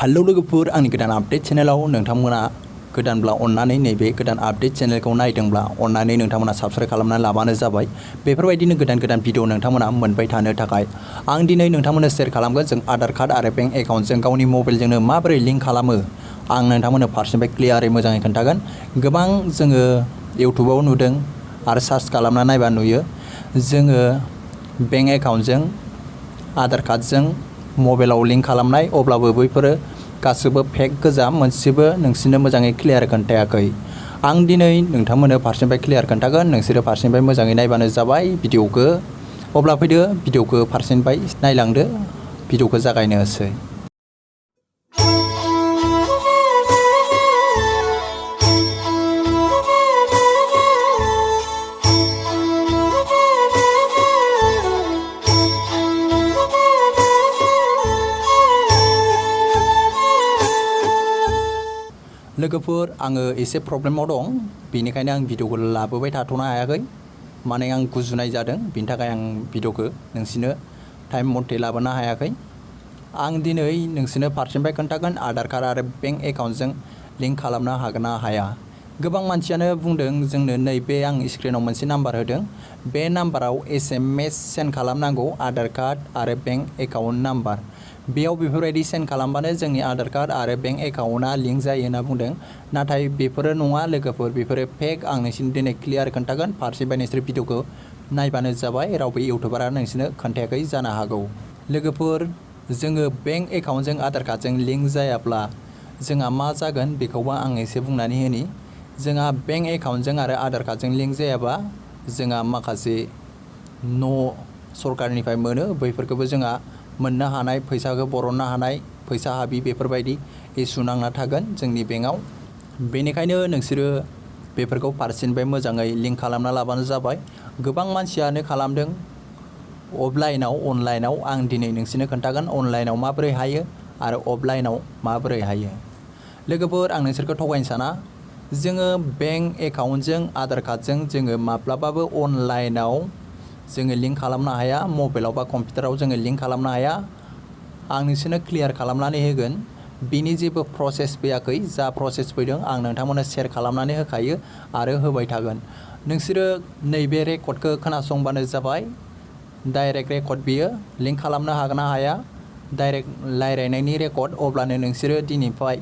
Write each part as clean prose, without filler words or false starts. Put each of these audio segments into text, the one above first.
Hello लोगोफोर आंनि गोदान आपडेट चेनेलाव नोंथांमोना गोदानब्ला अन्नानै नैबे गोदान आपडेट चेनेलखौ नायदोंब्ला अन्नानै नोंथांमोना साबस्क्राइब खालामनानै लाबानो जाबाय। बेफोरबायदिनो गोदान भिडिअ नोंथांमोना मोनबाय थानो थाखाय आं दिनै नोंथांमोननो शेयार खालामगोन जों आधार कार्ड आरो बेंक एकाउन्टजों गावनि मबाइलजोंनो माबोरै लिंक खालामो। आं नोंथांमोननो फारसेनिफ्राय क्लियारै मोजाङै खोन्थागोन। गोबां जोङो इउटुबाव नुदों आरो सार्च खालामना नायबा नुयो जोङो बेंक एकाउन्टजों आधार कार्डजों मबाइलाव लिंक खालामनाय, अब्लाबो बैफोरो गासैबो फेक गोजा, मोनसेबो नोंसोरनो मोजाङै क्लियार खोन्थायाखै। आं दिनै नोंथांमोननो फारसेनिफ्राय क्लियार खोन्थागोन, नोंसोरो फारसेनिफ्राय मोजाङै नायबानो जाबाय भिडिअखौ। अब्ला फैदो भिडिअखौ फारसेनिफ्राय नायलांदो, भिडिअखौ जागायनोसै। लोगोफोर आङो एसे प्रब्लेमाव दं, बेनिखायनो आं भिडिअखौ लाबोबाय थाथ'नो हायाखै। माने आं गुजुनाय जादों, बेनि थाखाय आं भिडिअखौ नोंसिनो टाइम मथे लाबोनो हायाखै। आं दिनै नोंसिनो फारसेनिफ्राय खोन्थागोन आधार कार्ड आरो बेंक एकाउन्टजों लिंक खालामनो हागोन ना हाया। गोबां मानसियानो बुंदों जोंनो नैबे आं स्क्रिनाव मोनसे नाम्बार होदों, बे नाम्बाराव SMS सेन्ड खालामनांगौ आधार कार्ड आरो बेंक एकाउन्ट नाम्बार। बेयाव बेफोरबायदि सेन्ड खालामबानो जोंनि आधार कार्ड आरो बेंक एकाउन्टआ लिंक जायो होनना बुंदों। नाथाय बेफोरो नङा लोगोफोर, बेफोरो फेक। आं नोंसिनो दिनै क्लियार खोन्थागोन, फारसेनिफ्राय नोंसोर भिडिअखौ नायबानो जाबाय। रावबो इउटुबारा नोंसोरनो खोन्थायाखै जानो हागौ। लोगोफोर जोङो बेंक एकाउन्टजों आधार कार्डजों लिंक जायाब्ला जोंहा मा जागोन बेखौबो आं एसे बुंनानै होनि। जोंहा बेंक एकाउन्टजों आरो आधार कार्डजों लिंक जायाबा जोंहा माखासे सरकारनिफ्राय मोनो, बैफोरखौबो जोंहा मोननो हानाय, फैसाखौ बरननो हानाय, फैसा हाबि बेफोरबायदि इसु नांना थागोन जोंनि बेंकआव। बेनिखायनो नोंसोरो बेफोरखौ फारसेनिफ्राय मोजाङै लिंक खालामना लाबानो जाबाय। गोबां मानसियानो खालामदों अनलाइनाव। आं दिनै नोंसोरनो खोन्थागोन अनलाइनाव माबोरै हायो आरो अफलाइनाव माबोरै हायो। लोगोफोर आं नोंसोरखौ थगायनो साना, जोङो बेंक एकाउन्टजों आधार कार्डजों जोङो माब्लाबाबो अनलाइनाव जोङो लिंक खालामनो हाया, मबाइलाव बा कम्पिउटाराव जोङो लिंक खालामनो हाया। आं नोंसोरनो क्लियार खालामनानै होगोन। बिनि जेबो प्रसेस फैयाखै, जा प्रसेस फैदों आं नोंथांमोननो शेयार खालामनानै होखायो आरो होबाय थागोन। नोंसोरो नैबे रेकर्डखौ खोनासंबानो जाबाय। डाइरेक्ट रेकर्ड बियो, लिंक खालामनो हागोन ना हाया, डाइरेक्ट रायज्लायनायनि रेकर्ड। अब्लानो नोंसोरो दिनैनिफ्राय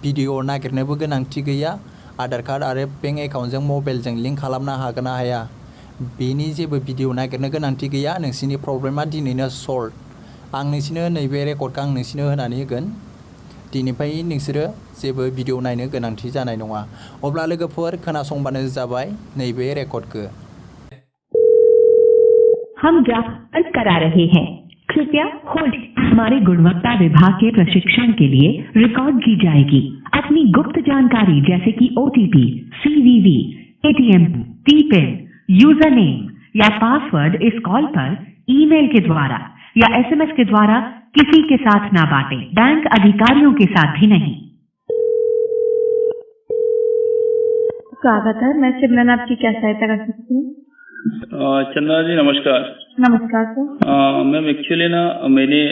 भिडिअ नागिरनोबो गोनांथि गैया। आधार कार्ड आरो बेंक एकाउन्टजों मबाइलजों लिंक खालामनो हागोन ना हाया, बेनि जेबो भिडिअ नागिरनो गोनांथि गैया। नोंसिनि प्रब्लेमा दिनैनो सल्भ। आं नोंसिनो नैबे रेकर्डखौ आं नोंसिनो होनानै होगोन। दिनैनिफ्राय नोंसोरो जेबो भिडिअ नायनो गोनांथि जानाय नङा। अब्ला लोगोफोर खोनासंबानो जाबाय नैबे रेकर्डखौ। हम जांच करा रहे हैं, कृपया होल्ड। हमारे गुणवत्ता विभाग के प्रशिक्षण के लिए रिकॉर्ड की जाएगी। अपनी गुप्त जानकारी जैसे कि OTP, CVV, ATM, PIN, user name या पासवर्ड इस कॉल पर ईमेल के द्वारा या SMS के द्वारा किसी के साथ ना बांटें, बैंक अधिकारियों के साथ भी नहीं। स्वागत है, मैं सिमरन आपकी क्या सहायता कर सकती हूँ? चंद्रा जी नमस्कार। नमस्कार सर। मैम एक्चुअली ना मैंने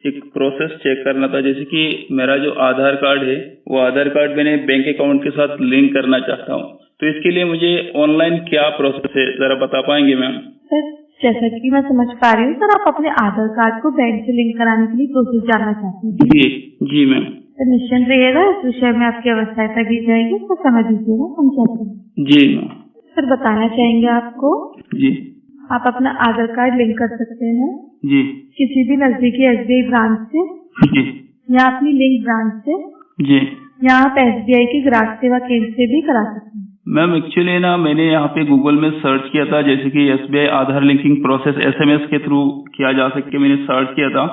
एक प्रोसेस चेक करना था, जैसे कि मेरा जो आधार कार्ड है वो आधार कार्ड मैंने बैंक अकाउंट के साथ लिंक करना चाहता हूँ, तो इसके लिए मुझे ऑनलाइन क्या प्रोसेस है जरा बता पाएंगे मैम? सर जैसा कि मैं समझ पा रही हूँ सर, आप अपने आधार कार्ड को बैंक से लिंक कराने के लिए प्रोसेस जानना चाहते हैं। जी मैम। सर निश्चिंत रहिएगा, इस विषय में आपकी सहायता की जाएगी, तो समय दीजिएगा, हम चाहते हैं। जी मैम। सर बताना चाहेंगे आपको, जी आप अपना आधार कार्ड लिंक कर सकते हैं जी किसी भी नजदीकी SBI ब्रांच से, जी या अपनी लिंक ब्रांच से, जी या आप SBI के ग्राहक सेवा केंद्र से भी करा सकते हैं। मैम एक्चुअली ना मैंने यहाँ पे गूगल में सर्च किया था, जैसे कि SBI Aadhaar linking process SMS के थ्रू किया जा सकते, मैंने सर्च किया था।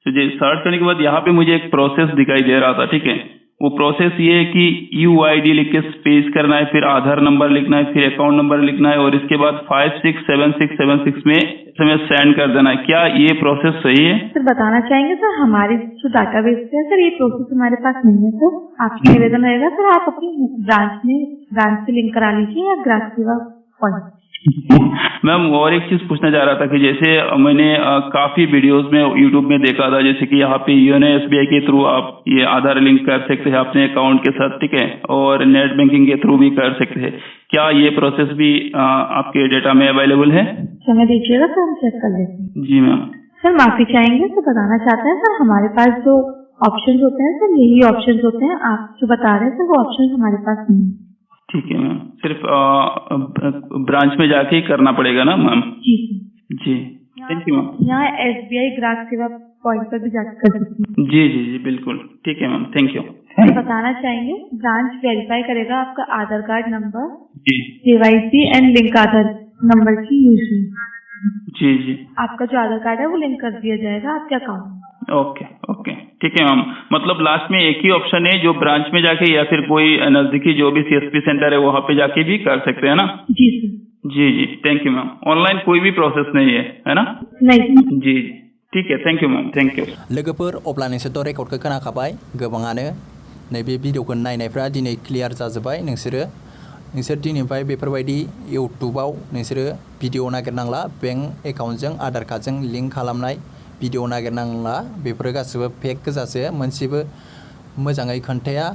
तो सर्च करने के बाद यहाँ पे मुझे एक प्रोसेस दिखाई दे रहा था, ठीक है। वो प्रोसेस ये है कि UID लिख के स्पेस करना है, फिर आधार नंबर लिखना है, फिर अकाउंट नंबर लिखना है, और इसके बाद 567676 में SMS सेंड कर देना है। क्या ये प्रोसेस सही है? सर बताना चाहेंगे सर, हमारी जो डाटाबेस है सर, ये प्रोसेस हमारे पास नहीं है सर। आपका निवेदन रहेगा सर, आप अपनी ब्रांच से लिंक करा लीजिए या ग्राहक सेवा पॉइंट। मैम और एक चीज पूछना चाह रहा था कि जैसे मैंने काफी वीडियोस में यूट्यूब में देखा था, जैसे कि यहाँ पे योनो एसबीआई के थ्रू आप ये आधार लिंक कर सकते हैं अपने अकाउंट के साथ, ठीक है, और नेट बैंकिंग के थ्रू भी कर सकते हैं। क्या ये प्रोसेस भी आपके डेटा में अवेलेबल है? समय दीजिएगा तो हम चेक कर लेते हैं। जी मैम। सर माफी चाहेंगे तो बताना चाहते हैं सर, हमारे पास जो ऑप्शन होते हैं सर यही ऑप्शन होते हैं, आप जो बता रहे हैं सर वो ऑप्शन हमारे पास नहीं है। ठीक है मैम, सिर्फ ब्रांच में जाके ही करना पड़ेगा ना मैम? जी सर। जी थैंक यू मैम। यहाँ एसबीआई ग्राहक सेवा पॉइंट पर भी जाकर कर सकते हैं। जी जी जी बिल्कुल, ठीक है मैम, थैंक यू। तो बताना चाहेंगे ब्रांच वेरीफाई करेगा आपका आधार कार्ड नंबर, जी KYC and link Aadhaar number की यूज में। जी जी आपका जो आधार कार्ड है वो लिंक कर दिया जाएगा आपके अकाउंट में। ओके ओके ठीक है मैम। मतलब लास्ट में एक ही ऑप्शन है जो ब्रांच में जाके या फिर कोई नजदीकी जो भी सीएसपी सेंटर है वहाँ पे जाके भी कर सकते हैं ना? जी sir. G G thank you ma'am. Online कोई भी प्रोसेस नहीं है ना? नहीं। जी जी ठीक है, thank you ma'am, thank you. लोगोफोर अब्ला नोंसोरथ' रेकर्डखौ खोनाखाबाय गोबाङानो नैबे भिडिअखौ नायनायफ्रा दिनै क्लियार जाजोब्बाय। नोंसोर दिनैनिफ्राय बेफोरबायदि इउटुबाव नोंसोरो भिडिअ नागिरनांला, बेंक एकाउन्टजों आधार कार्डजों लिंक खालामनाय भिडिअ नागिरनांला, बेफोरो गासिबो फेक गोजासो, मोनसेबो मोजाङै खोन्थाया।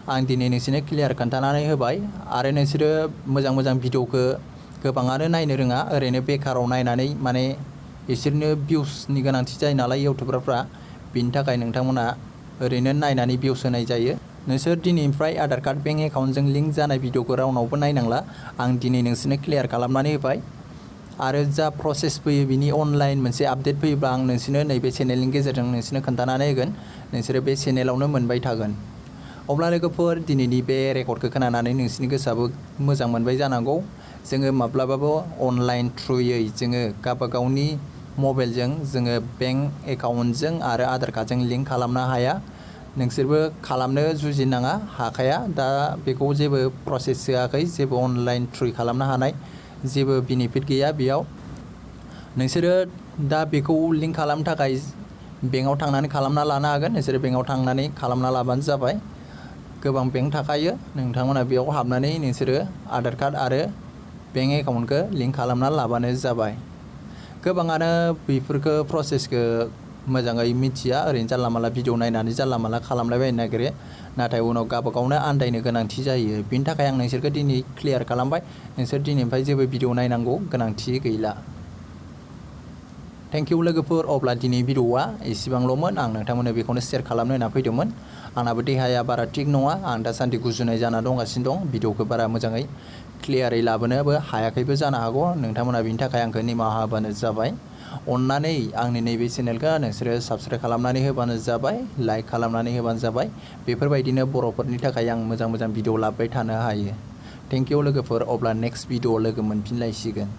आं दिनै नोंसोरनो क्लियार खोन्थानानै होबाय आरो नोंसोरो मोजां भिडिअखौ गोबाङानो नायनो रोङा, ओरैनो बेकाराव नायनानै माने बिसोरनो भिउसनि गोनांथि जायो नालाय इउटुबारफ्रा, बिनि थाखाय नोंथांमोना ओरैनो नायनानै भिउस होनाय जायो। नोंसोर दिनैनिफ्राय आधार कार्ड बेंक एकाउन्टजों लिंक जानाय भिडिअखौ रावनावबो नायनांला, आं दिनै नोंसोरनो क्लियार खालामनानै होबाय। आरो जा प्रसेस फैयो बिनि अनलाइन मोनसे आपडेट फैयोब्ला आं नोंसोरनो नैबे चेनेलनि गेजेरजों नोंसोरनो खोन्थानानै होगोन, नोंसोरो बे चेनेलावनो मोनबाय थागोन। अब्ला लोगोफोर दिनैनि बे रेकर्डखौ खोनानानै नोंसोरनि गोसोआबो मोजां मोनबाय जानांगौ। जोङो माब्लाबाबो अनलाइन थ्रुयै जोङो गावबागावनि मबाइलजों जोङो बेंक एकाउन्टजों आरो आधार कार्डजों लिंक खालामनो हाया। नोंसोरबो खालामनो जुजिनाङा, हाखाया। दा बेखौ जेबो प्रसेस होआखै, जेबो अनलाइन थ्रुयै खालामनो हानाय जेबो बेनिफिट गैया बेयाव। नोंसोरो दा बेखौ लिंक खालामनो थाखाय बेंकआव थांनानै खालामना लानो हागोन। नोंसोरो बेंकआव थांनानै खालामना लाबानो जाबाय। गोबां बेंक थाखायो, नोंथांमोना बेयाव हाबनानै नोंसोरो आधार कार्ड आरो बेंक एकाउन्टखौ लिंक खालामना लाबानो जाबाय। गोबाङानो बेफोरखौ प्रसेसखौ मोजाङै मिथिया, ओरैनो जानला मानला भिडिअ नायनानै जानला मानला खालामलायबायनो नागिरो, नाथाय उनाव गावबागावनो आन्दायनो गोनांथि जायो। बिनि थाखाय आं नोंसोरखौ दिनै क्लियार खालामबाय, नोंसोर दिनैनिफ्राय जेबो भिडिअ नायनांगौ गोनांथि गैला। थेंक इउ लोगोफोर। अब्ला दिनै भिडिअआ एसेबांल'मोन, आं नोंथांमोननो बेखौनो शेयार खालामनो होनना फैदोंमोन। आंनाबो देहाया बारा थिग नङा, आं दासान्दि गुजुनाय जाना दंगासिनो दं, भिडिअखौ बारा मोजाङै क्लियारै लाबोनोबो हायाखैबो जानो हागौ। नोंथांमोना बिनि थाखाय आंखौ निमाहा होबानो जाबाय। अन्नानै आंनि नैबे चेनेलखौ नोंसोरो साबस्क्राइब खालामनानै होबानो जाबाय, लाइक खालामनानै होबानो जाबाय। बेफोरबायदिनो बर'फोरनि थाखाय आं मोजां भिडिअ लाबोबाय थानो हायो। थेंक इउ लोगोफोर। अब्ला नेक्स्ट भिडिअ लोगो मोनफिनलायसिगोन।